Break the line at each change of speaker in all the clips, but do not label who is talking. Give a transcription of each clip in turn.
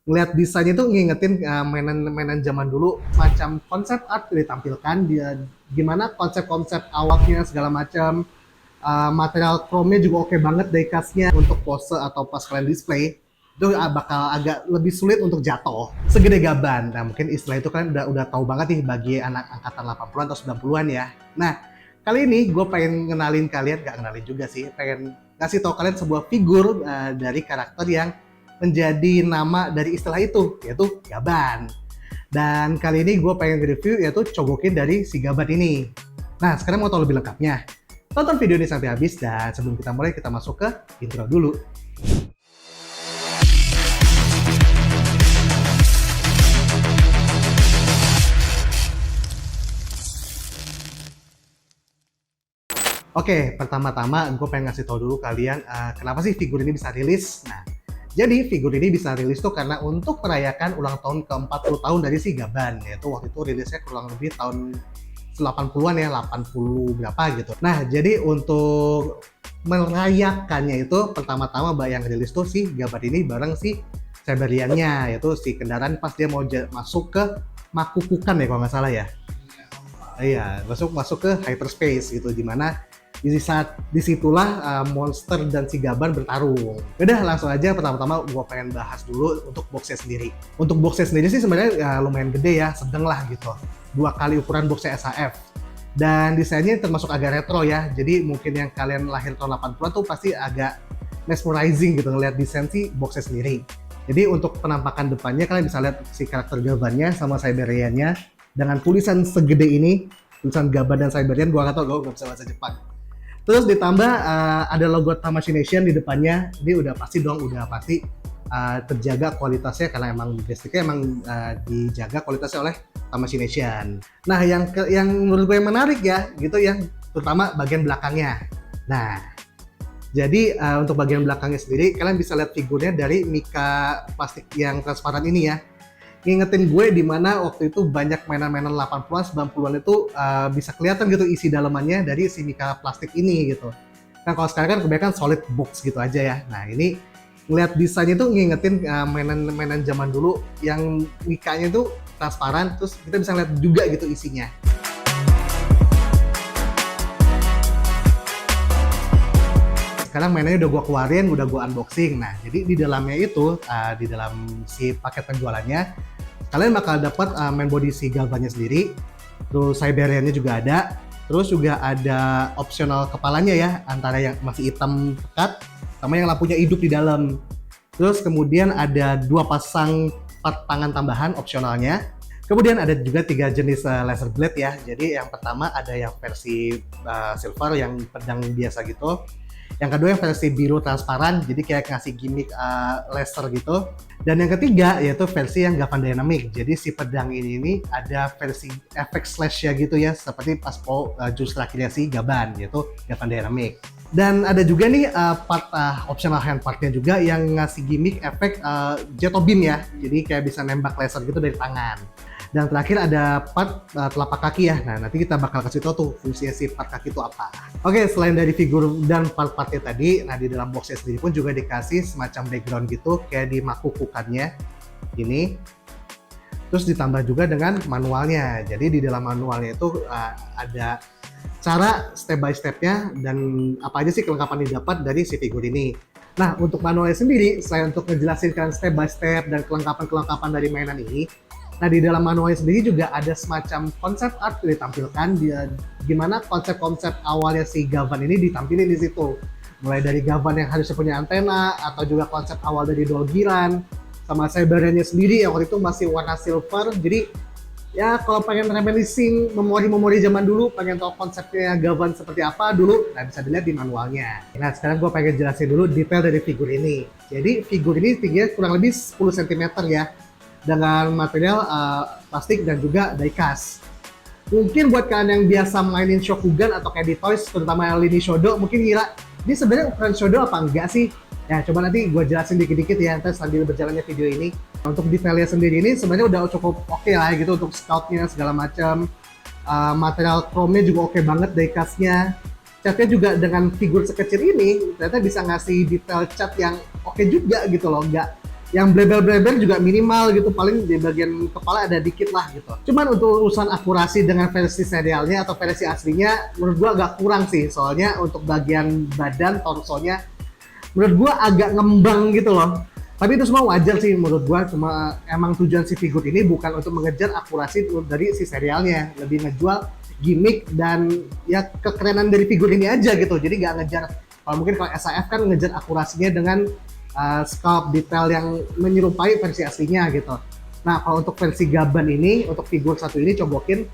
ngelihat desainnya itu ngingetin mainan-mainan zaman dulu, macam konsep art ditampilkan dia gimana konsep-konsep awalnya segala macam. Material chrome-nya juga oke banget die-cast-nya untuk pose atau pas kalian display itu bakal agak lebih sulit untuk jatuh segede gaban. Nah mungkin istilah itu kalian udah tahu banget nih bagi anak angkatan 80-an atau 90-an ya. Nah kali ini gue pengen ngenalin kalian, gak ngenalin juga sih, pengen ngasih tahu kalian sebuah figur dari karakter yang menjadi nama dari istilah itu, yaitu gaban. Dan kali ini gue pengen review yaitu Chogokin dari si gaban ini. Nah sekarang mau tahu lebih lengkapnya, tonton video ini sampai habis, dan sebelum kita mulai kita masuk ke intro dulu. Oke, pertama-tama gue pengen ngasih tahu dulu kalian kenapa sih figur ini bisa rilis. Nah, jadi figur ini bisa rilis tuh karena untuk merayakan ulang tahun ke-40 tahun dari si Gaban, yaitu waktu itu rilisnya kurang lebih tahun 80-an ya, 80 berapa gitu. Nah, jadi untuk merayakannya itu pertama-tama yang rilis tuh si Gaban ini bareng si Siberiannya, yaitu si kendaraan pas dia mau masuk ke Makukukan ya kalau nggak salah ya. Iya, masuk ke hyperspace gitu, dimana di saat disitulah monster dan si Gaban bertarung. Udah langsung aja, pertama-tama gue pengen bahas dulu untuk boxnya sendiri. Untuk boxnya sendiri sih sebenarnya lumayan gede ya, sedang lah gitu. 2 kali ukuran boxnya SAF. Dan desainnya termasuk agak retro ya, jadi mungkin yang kalian lahir tahun 80-an tuh pasti agak mesmerizing gitu ngeliat desain si boxnya sendiri. Jadi untuk penampakan depannya kalian bisa lihat si karakter Gabannya sama Siberiannya dengan tulisan segede ini, tulisan Gaban dan Siberian. Gue nggak tau, gue nggak bisa bahasa Jepang. Terus ditambah ada logo Tamashii Nation di depannya, ini udah pasti terjaga kualitasnya karena emang basicnya emang dijaga kualitasnya oleh Tamashii Nation. Nah yang menurut gue yang menarik ya gitu, yang terutama bagian belakangnya. Nah jadi untuk bagian belakangnya sendiri kalian bisa lihat figurnya dari mika plastik yang transparan ini ya. Ngingetin gue di mana waktu itu banyak mainan-mainan 80-an, 90-an itu bisa kelihatan gitu isi dalamannya dari si mika plastik ini gitu. Nah kalau sekarang kan kebanyakan solid box gitu aja ya. Nah ini ngeliat desainnya tuh ngingetin mainan-mainan zaman dulu yang mikanya itu transparan, terus kita bisa lihat juga gitu isinya. Sekarang mainannya udah gue keluarin, udah gue unboxing. Nah jadi di dalamnya itu, di dalam si paket penjualannya, kalian bakal dapat main body si Galvannya sendiri, terus Siberiannya juga ada, terus juga ada opsional kepalanya ya, antara yang masih hitam pekat sama yang lampunya hidup di dalam. Terus kemudian ada 2 pasang part tangan tambahan opsionalnya. Kemudian ada juga 3 jenis laser blade ya. Jadi yang pertama ada yang versi silver yang pedang biasa gitu. Yang kedua yang versi biru transparan, jadi kayak ngasih gimmick laser gitu. Dan yang ketiga yaitu versi yang Gavan Dynamic. Jadi si pedang ini ada versi efek slash ya gitu ya, seperti pas jurus terakhirnya si Gaban, yaitu Gavan Dynamic. Dan ada juga nih part optional hand partnya juga yang ngasih gimmick efek Jeto Beam ya. Jadi kayak bisa nembak laser gitu dari tangan. Dan terakhir ada part telapak kaki ya. Nah nanti kita bakal kasih tahu tuh fungsinya si part kaki itu apa. Oke, selain dari figur dan part-partnya tadi, nah di dalam boxnya sendiri pun juga dikasih semacam background gitu kayak di makukukannya ini. Terus ditambah juga dengan manualnya. Jadi di dalam manualnya itu ada cara step by stepnya dan apa aja sih kelengkapan didapat dari si figur ini. Nah untuk manualnya sendiri, selain untuk ngejelasin step by step dan kelengkapan-kelengkapan dari mainan ini, nah di dalam manualnya sendiri juga ada semacam konsep art ditampilkan, dia gimana konsep-konsep awalnya si Gavan ini ditampilin di situ. Mulai dari Gavan yang harusnya punya antena, atau juga konsep awal dari Dolgiran, sama Siberiannya sendiri yang waktu itu masih warna silver. Jadi ya kalau pengen reminiscing memori-memori zaman dulu, pengen tahu konsepnya Gavan seperti apa dulu, nah bisa dilihat di manualnya. Nah sekarang gue pengen jelasin dulu detail dari figur ini. Jadi figur ini tingginya kurang lebih 10 cm ya, dengan material plastik dan juga die-cast. Mungkin buat kalian yang biasa mainin Shokugan atau kayak di Toys, terutama yang lini Shodo, mungkin ngira, ini sebenarnya ukuran Shodo apa enggak sih? Ya coba nanti gue jelasin dikit-dikit ya, ntar sambil berjalannya video ini. Untuk detailnya sendiri ini sebenarnya udah cukup oke lah gitu untuk scoutnya segala macam. Material chrome-nya juga oke banget die-cast-nya. Catnya juga dengan figur sekecil ini, ternyata bisa ngasih detail cat yang oke juga gitu loh, Yang bleber-bleber juga minimal gitu, paling di bagian kepala ada dikit lah gitu. Cuman untuk urusan akurasi dengan versi serialnya atau versi aslinya, menurut gua agak kurang sih, soalnya untuk bagian badan, torsonya, menurut gua agak ngembang gitu loh. Tapi itu semua wajar sih menurut gua, cuma emang tujuan si figur ini bukan untuk mengejar akurasi dari si serialnya, lebih ngejual gimmick dan ya kekerenan dari figur ini aja gitu. Jadi nggak ngejar, kalau mungkin kalau SAF kan ngejar akurasinya dengan sculpt detail yang menyerupai versi aslinya gitu. Nah kalau untuk versi Gaban ini, untuk figur satu ini cobokin,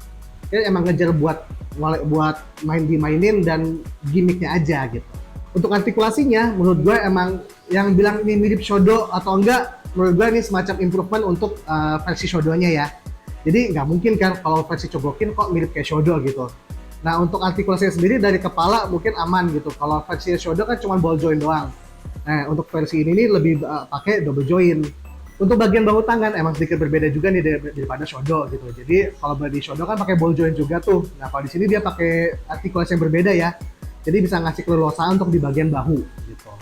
dia emang ngejar buat dimainin dan gimmicknya aja gitu. Untuk artikulasinya, menurut gue emang yang bilang ini mirip Shodo atau enggak, menurut gue ini semacam improvement untuk versi Shodonya ya. Jadi nggak mungkin kan kalau versi cobokin kok mirip kayak Shodo gitu. Nah untuk artikulasinya sendiri dari kepala mungkin aman gitu. Kalau versi Shodo kan cuma ball joint doang. Nah, untuk versi ini nih lebih pakai double join. Untuk bagian bahu tangan emang sedikit berbeda juga nih daripada Shodo gitu. Jadi kalau di Shodo kan pakai ball joint juga tuh. Nah, kalau di sini dia pakai artikulasi yang berbeda ya. Jadi bisa ngasih keleluasaan untuk di bagian bahu gitu.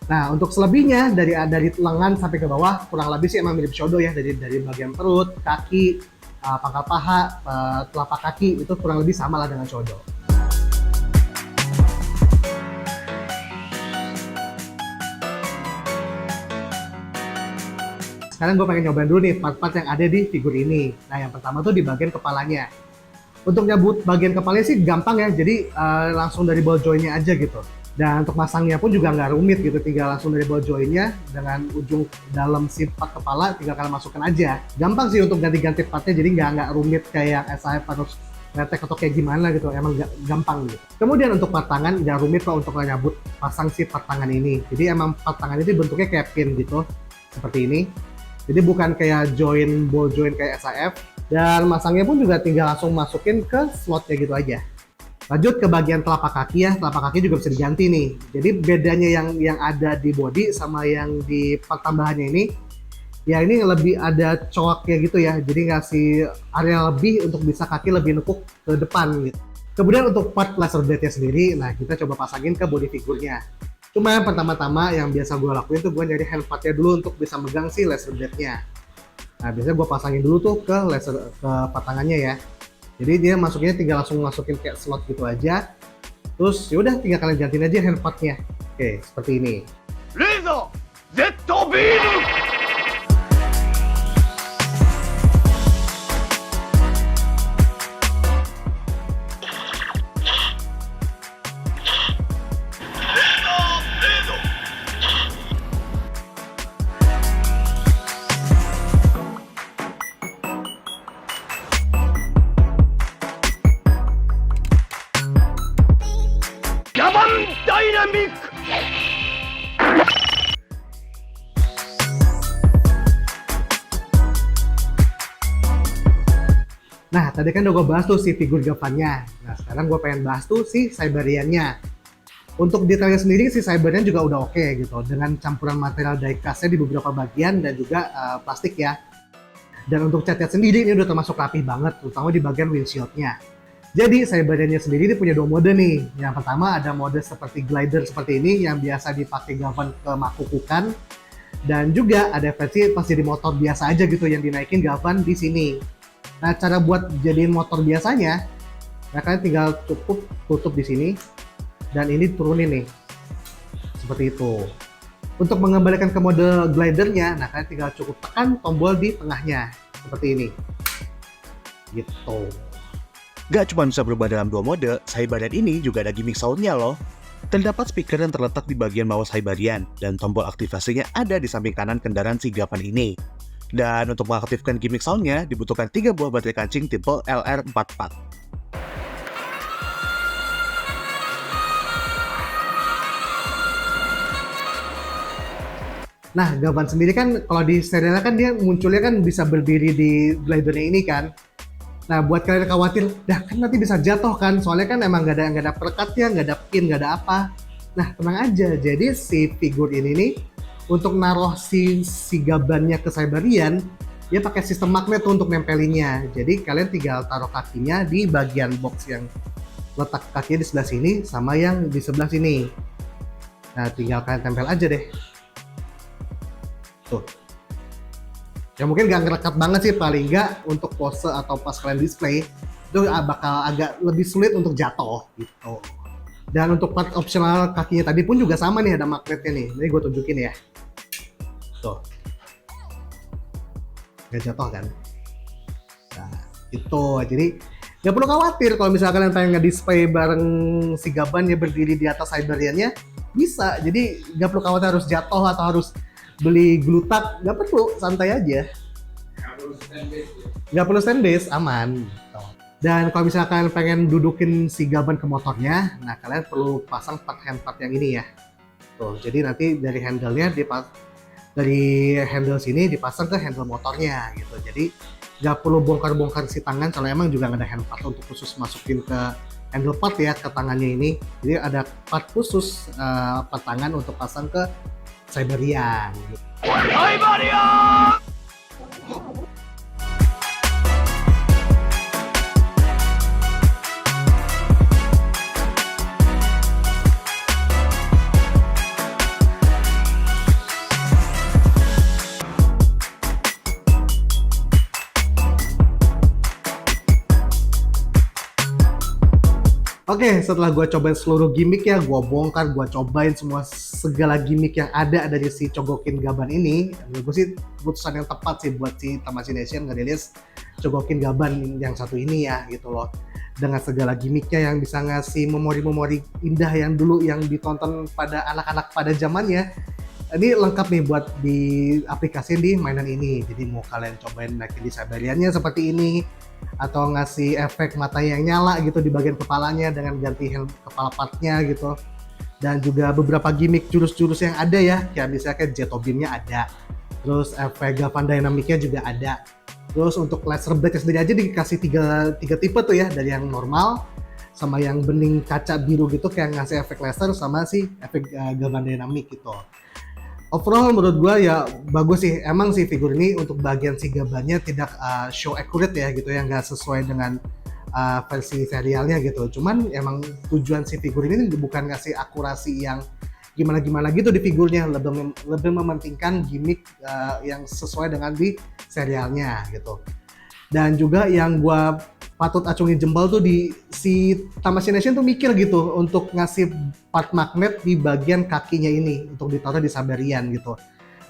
Nah, untuk selebihnya dari lengan sampai ke bawah kurang lebih sih emang mirip Shodo ya, dari bagian perut, kaki, pangkal paha, telapak kaki itu kurang lebih sama lah dengan Shodo. Sekarang gue pengen nyobain dulu nih part-part yang ada di figur ini. Nah yang pertama tuh di bagian kepalanya. Untuk nyabut bagian kepalanya sih gampang ya, jadi langsung dari ball joint-nya aja gitu. Dan untuk masangnya pun juga nggak rumit gitu, tinggal langsung dari ball joint-nya dengan ujung dalam si part kepala tinggal kalian masukkan aja. Gampang sih untuk ganti-ganti partnya, jadi nggak rumit kayak SAF harus retek atau kayak gimana gitu, emang gampang gitu. Kemudian untuk part tangan nggak rumit kok untuk nyabut pasang si part tangan ini. Jadi emang part tangan ini bentuknya kayak pin gitu, seperti ini. Jadi bukan kayak ball joint kayak SAF. Dan masangnya pun juga tinggal langsung masukin ke slotnya gitu aja. Lanjut ke bagian telapak kaki ya, telapak kaki juga bisa diganti nih. Jadi bedanya yang ada di body sama yang di part tambahannya ini, ya ini lebih ada coaknya gitu ya. Jadi ngasih area lebih untuk bisa kaki lebih nekuk ke depan gitu. Kemudian untuk part laser blade-nya sendiri, nah kita coba pasangin ke body figurnya. Cuma yang pertama-tama yang biasa gue lakuin tuh gue nyari hand part-nya dulu untuk bisa megang si laser blade-nya. Nah biasanya gue pasangin dulu tuh ke part tangannya ya. Jadi dia masuknya tinggal langsung masukin kayak slot gitu aja. Terus yaudah tinggal kalian gantiin aja hand part-nya. Oke, seperti ini. Laser Z Beam! Dynamic! Nah, tadi kan udah gue bahas tuh si figur Gavannya. Nah, sekarang gue pengen bahas tuh si Cyberian-nya. Untuk detailnya sendiri, si Cyberian juga udah oke gitu. Dengan campuran material die-cast-nya di beberapa bagian dan juga plastik ya. Dan untuk catnya sendiri, ini udah termasuk rapih banget, terutama di bagian windshield-nya. Jadi Cyberian-nya sendiri ini punya dua mode nih. Yang pertama ada mode seperti glider seperti ini yang biasa dipakai Gavan ke makukukan. Dan juga ada versi pas jadi motor biasa aja gitu yang dinaikin Gavan di sini. Nah cara buat jadiin motor biasanya, nah kalian tinggal cukup tutup di sini dan ini turunin nih, seperti itu. Untuk mengembalikan ke mode glidernya, nah kalian tinggal cukup tekan tombol di tengahnya seperti ini, gitu.
Gak cuma bisa berubah dalam dua mode, Cyberian ini juga ada gimmick soundnya loh. Terdapat speaker yang terletak di bagian bawah Cyberian, dan tombol aktivasinya ada di samping kanan kendaraan si Gavan ini. Dan untuk mengaktifkan gimmick soundnya, dibutuhkan 3 buah baterai kancing tipe LR44.
Nah, Gavan sendiri kan kalau di serialnya kan dia munculnya kan bisa berdiri di glidernya ini kan. Nah, buat kalian khawatir, dah kan nanti bisa jatuh kan, soalnya kan emang nggak ada perekatnya, nggak ada pin, nggak ada apa. Nah, tenang aja, jadi si figur ini nih, untuk naruh si Gabannya ke Cyberian, dia pakai sistem magnet tuh untuk nempelinnya. Jadi kalian tinggal taruh kakinya di bagian box yang letak kakinya di sebelah sini, sama yang di sebelah sini. Nah, tinggal kalian tempel aja deh. Tuh, Ya mungkin nggak ngerekat banget sih, paling nggak untuk pose atau pas kalian display itu bakal agak lebih sulit untuk jatuh gitu. Dan untuk part optional kakinya tadi pun juga sama nih, ada magnetnya nih. Ini gue tunjukin ya. Tuh. Nggak jatuh kan? Nah, itu. Jadi nggak perlu khawatir kalau misalkan kalian pengen nge-display bareng si Gaban ya berdiri di atas Siberian-nya, bisa. Jadi nggak perlu khawatir harus jatuh atau harus beli glutak, nggak perlu, santai aja. Nggak perlu stand base, aman. Gitu. Dan kalau misalkan pengen dudukin si Gaban ke motornya, nah kalian perlu pasang part handpart yang ini ya. Tuh, jadi nanti dari handle-nya dari handle sini dipasang ke handle motornya gitu. Jadi nggak perlu bongkar-bongkar si tangan, kalau emang juga nggak ada handpart untuk khusus masukin ke handle part ya, ke tangannya ini. Jadi ada part khusus part tangan untuk pasang ke Siberian. Oke, setelah gue cobain seluruh gimmick ya, gue bongkar, gue cobain semua segala gimmick yang ada dari si Chogokin Gaban ini. Menurut gue sih keputusan yang tepat sih buat si Tamashii ngerilis Chogokin Gaban yang satu ini ya gitu loh. Dengan segala gimmicknya yang bisa ngasih memori-memori indah yang dulu yang ditonton pada anak-anak pada zamannya. Ini lengkap nih buat diaplikasiin di mainan ini. Jadi mau kalian cobain naikin di Siberian-nya seperti ini, atau ngasih efek mata yang nyala gitu di bagian kepalanya dengan ganti kepala partnya gitu. Dan juga beberapa gimmick jurus-jurus yang ada ya, kayak misalnya kayak Jet Beam-nya ada, terus efek Gavan Dynamic-nya juga ada. Terus untuk laser blade sendiri aja dikasih tiga tipe tuh ya, dari yang normal sama yang bening kaca biru gitu kayak ngasih efek laser sama si efek Gavan Dynamic gitu. Overall menurut gue ya bagus sih, emang sih figur ini untuk bagian si Gabannya tidak show accurate ya gitu ya, nggak sesuai dengan versi serialnya gitu. Cuman emang tujuan si figur ini bukan ngasih akurasi yang gimana-gimana gitu di figurnya, lebih mementingkan gimmick yang sesuai dengan di serialnya gitu. Dan juga yang gue patut acungin jempol tuh di si Tamashii Nation tuh mikir gitu untuk ngasih part magnet di bagian kakinya ini untuk ditaruh di Siberian gitu.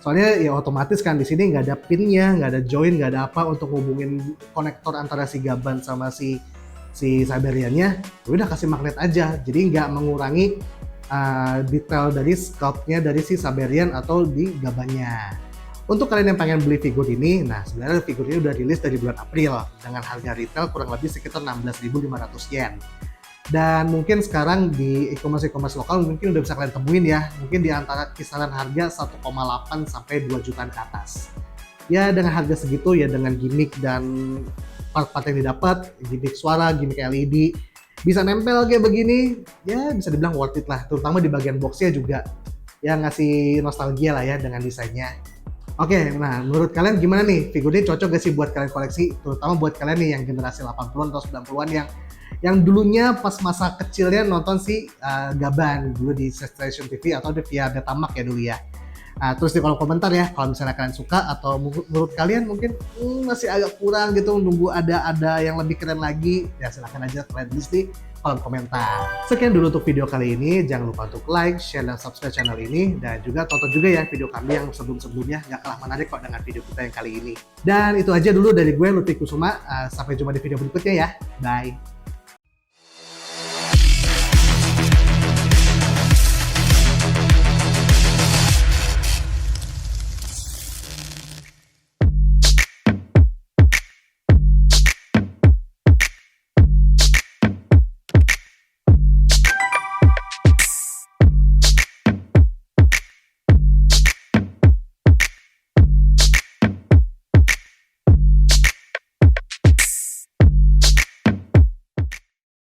Soalnya ya otomatis kan di sini nggak ada pinnya, nggak ada join, nggak ada apa untuk hubungin konektor antara si Gaban sama si Siberian-nya. Udah kasih magnet aja, jadi nggak mengurangi detail dari sculpt-nya dari si Siberian atau di Gabannya. Untuk kalian yang pengen beli figur ini, nah sebenarnya figur ini udah rilis dari bulan April dengan harga retail kurang lebih sekitar 16.500 yen. Dan mungkin sekarang di e-commerce lokal mungkin udah bisa kalian temuin ya, mungkin di antara kisaran harga 1,8 sampai 2 jutaan ke atas. Ya dengan harga segitu ya, dengan gimmick dan part-part yang didapat, gimmick suara, gimmick LED, bisa nempel kayak begini, ya bisa dibilang worth it lah, terutama di bagian boxnya juga. Ya ngasih nostalgia lah ya dengan desainnya. Oke, nah menurut kalian gimana nih? Figur ini cocok gak sih buat kalian koleksi? Terutama buat kalian nih yang generasi 80-an atau 90-an yang dulunya pas masa kecilnya nonton si Gaban dulu di Station TV atau via Betamax ya dulu ya. Nah, terus di kolom komentar ya kalau misalnya kalian suka atau menurut kalian mungkin masih agak kurang gitu, nunggu ada yang lebih keren lagi, ya silahkan aja kalian tulis di kolom komentar. Sekian dulu untuk video kali ini, jangan lupa untuk like, share, dan subscribe channel ini, dan juga tonton juga ya video kami yang sebelum-sebelumnya, nggak kalah menarik kok dengan video kita yang kali ini. Dan itu aja dulu dari gue, Lutfi Kusuma. Sampai jumpa di video berikutnya ya, bye.